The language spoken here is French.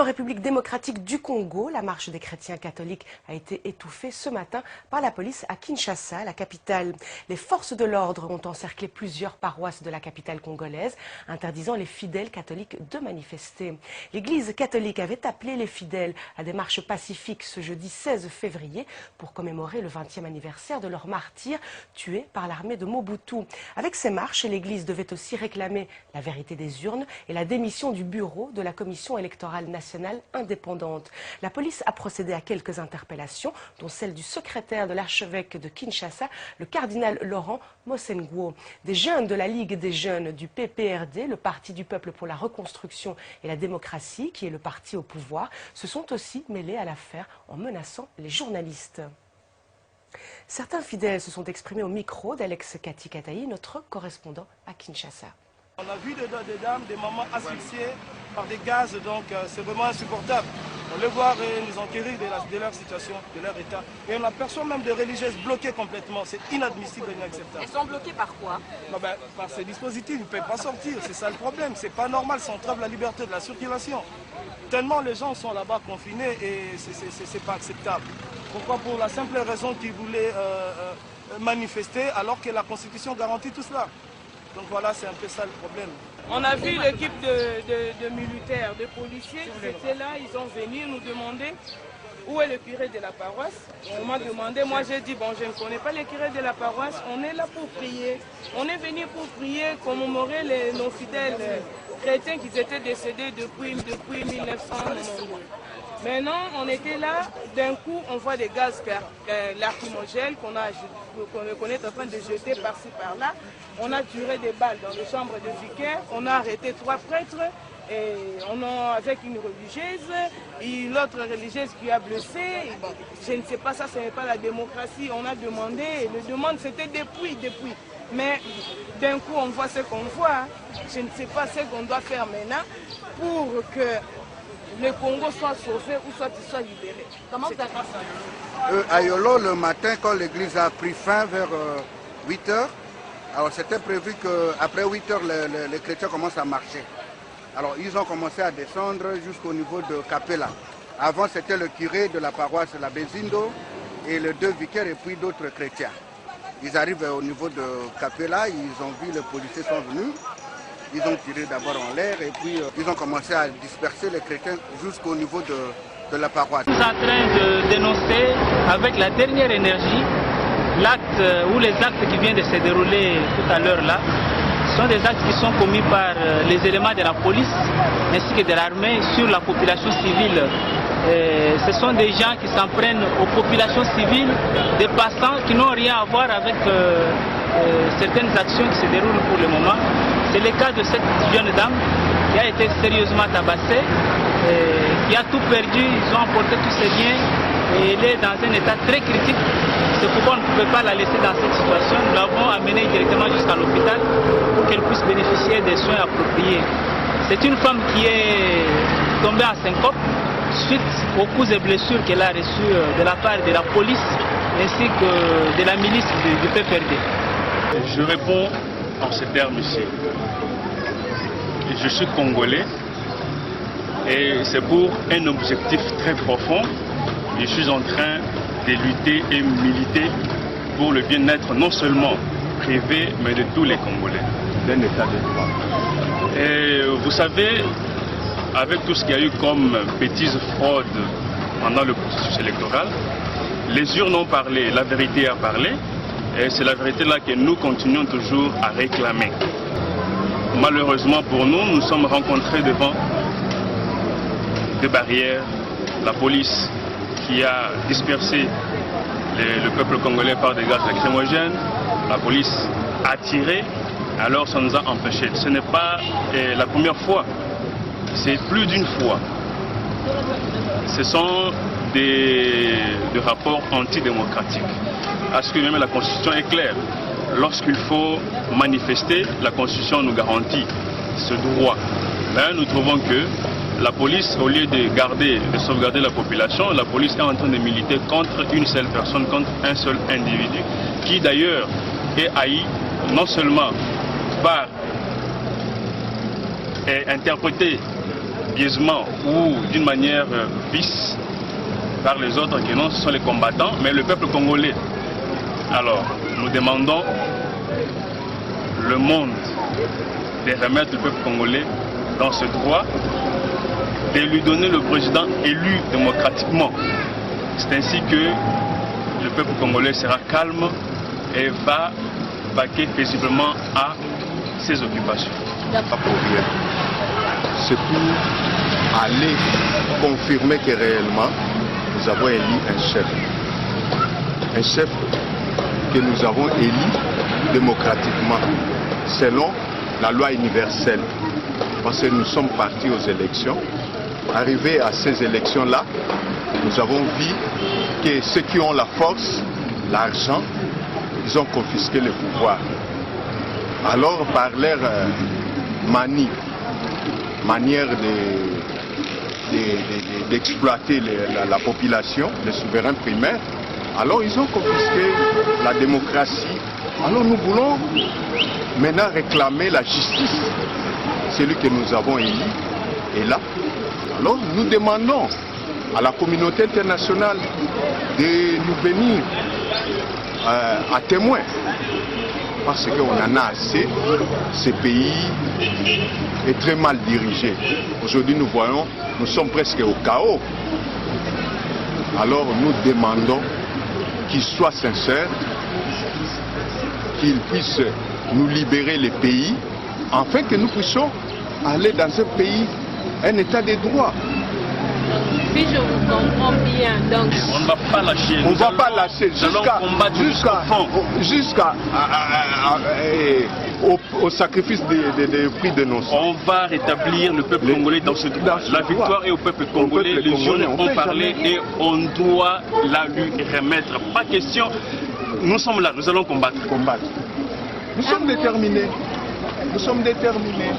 République démocratique du Congo, la marche des chrétiens catholiques a été étouffée ce matin par la police à Kinshasa, la capitale. Les forces de l'ordre ont encerclé plusieurs paroisses de la capitale congolaise, interdisant les fidèles catholiques de manifester. L'Église catholique avait appelé les fidèles à des marches pacifiques ce jeudi 16 février pour commémorer le 20e anniversaire de leur martyr tué par l'armée de Mobutu. Avec ces marches, l'Église devait aussi réclamer la vérité des urnes et la démission du bureau de la commission électorale nationale indépendante. La police a procédé à quelques interpellations, dont celle du secrétaire de l'archevêque de Kinshasa, le cardinal Laurent Mosenguo. Des jeunes de la Ligue des jeunes du PPRD, le Parti du peuple pour la reconstruction et la démocratie, qui est le parti au pouvoir, se sont aussi mêlés à l'affaire en menaçant les journalistes. Certains fidèles se sont exprimés au micro d'Alex Katikataï, notre correspondant à Kinshasa. On a vu des dames, des mamans asphyxiées par des gaz, donc c'est vraiment insupportable. On les voit nous enquérir de leur situation, de leur état. Et on aperçoit même des religieuses bloquées complètement. C'est inadmissible et inacceptable. Elles sont bloquées par quoi? Par ces dispositifs, ils ne peuvent pas sortir. C'est ça le problème. C'est pas normal, ça entrave la liberté de la circulation. Tellement les gens sont là-bas confinés et c'est pas acceptable. Pourquoi? Pour la simple raison qu'ils voulaient manifester alors que la Constitution garantit tout cela. Donc voilà, c'est un peu ça le problème. On a vu l'équipe de militaires, de policiers qui étaient là, ils ont venu nous demander où est le curé de la paroisse. On m'a demandé, moi j'ai dit, bon je ne connais pas le curé de la paroisse, on est là pour prier. On est venu pour prier, commémorer nos fidèles chrétiens qui étaient décédés depuis 1992. Maintenant, on était là, d'un coup, on voit des gaz lacrymogènes qu'on est en train de jeter par-ci, par-là. On a tiré des balles dans les chambres de vicaires, on a arrêté 3 prêtres, et avec une religieuse, et l'autre religieuse qui a blessé. Bon, je ne sais pas, ça ce n'est pas la démocratie. On a demandé, et le demande c'était depuis. Mais d'un coup, on voit ce qu'on voit. Je ne sais pas ce qu'on doit faire maintenant pour que le Congo soit sauvé ou soit il soit libéré. Comment ça passe? À Yolo, le matin, quand l'église a pris fin vers 8 h, alors c'était prévu qu'après 8 h, les chrétiens commencent à marcher. Alors ils ont commencé à descendre jusqu'au niveau de Capella. Avant, c'était le curé de la paroisse La Bezindo et les 2 vicaires et puis d'autres chrétiens. Ils arrivent au niveau de Capella, ils ont vu les policiers sont venus. Ils ont tiré d'abord en l'air et puis ils ont commencé à disperser les chrétiens jusqu'au niveau de la paroisse. Nous sommes en train de dénoncer avec la dernière énergie l'acte ou les actes qui viennent de se dérouler tout à l'heure là. Ce sont des actes qui sont commis par les éléments de la police ainsi que de l'armée sur la population civile. Ce sont des gens qui s'en prennent aux populations civiles, des passants qui n'ont rien à voir avec certaines actions qui se déroulent pour le moment. C'est le cas de cette jeune dame qui a été sérieusement tabassée, qui a tout perdu, ils ont emporté tous ses biens et elle est dans un état très critique. C'est pourquoi on ne pouvait pas la laisser dans cette situation. Nous l'avons amenée directement jusqu'à l'hôpital pour qu'elle puisse bénéficier des soins appropriés. C'est une femme qui est tombée en syncope suite aux coups et blessures qu'elle a reçus de la part de la police ainsi que de la milice du PPRD. Je réponds en ces termes ici. Je suis congolais et c'est pour un objectif très profond. Je suis en train de lutter et militer pour le bien-être non seulement privé mais de tous les Congolais, d'un état de droit. Et vous savez, avec tout ce qu'il y a eu comme bêtises, fraude pendant le processus électoral, les urnes ont parlé, la vérité a parlé. Et c'est la vérité là que nous continuons toujours à réclamer. Malheureusement pour nous, nous sommes rencontrés devant des barrières. La police qui a dispersé le peuple congolais par des gaz lacrymogènes. La police a tiré, alors ça nous a empêchés. Ce n'est pas la première fois, c'est plus d'une fois. Ce sont des rapports antidémocratiques. Parce que même la Constitution est claire. Lorsqu'il faut manifester, la Constitution nous garantit ce droit. Là, nous trouvons que la police, au lieu de sauvegarder la population, la police est en train de militer contre une seule personne, contre un seul individu, qui d'ailleurs est haï non seulement par interprété biaisement ou d'une manière vice par les autres que non, ce sont les combattants, mais le peuple congolais. Alors, nous demandons le monde de remettre le peuple congolais dans ce droit, de lui donner le président élu démocratiquement. C'est ainsi que le peuple congolais sera calme et va vaquer paisiblement à ses occupations. Pas pour rien. C'est pour aller confirmer que réellement nous avons élu un chef. Un chef que nous avons élu démocratiquement, selon la loi universelle. Parce que nous sommes partis aux élections. Arrivés à ces élections-là, nous avons vu que ceux qui ont la force, l'argent, ils ont confisqué le pouvoir. Alors, par leur manière d'exploiter la population, les souverains primaires, alors ils ont confisqué la démocratie. Alors nous voulons maintenant réclamer la justice. Celui que nous avons élu est là. Alors nous demandons à la communauté internationale de nous venir à témoin. Parce qu'on en a assez. Ce pays est très mal dirigé. Aujourd'hui nous voyons, nous sommes presque au chaos. Alors nous demandons qu'il soit sincère, qu'il puisse nous libérer les pays, afin que nous puissions aller dans un pays, un état de droit. Si je vous comprends bien, donc... On ne va pas lâcher. On ne va pas lâcher jusqu'à au sacrifice des prix de nos sangs. On va rétablir le peuple congolais dans ce droit. La victoire est au peuple congolais. Les jeunes ont parlé et on doit la lui remettre. Pas question. Nous sommes là, nous allons combattre. Nous sommes déterminés. Nous sommes déterminés.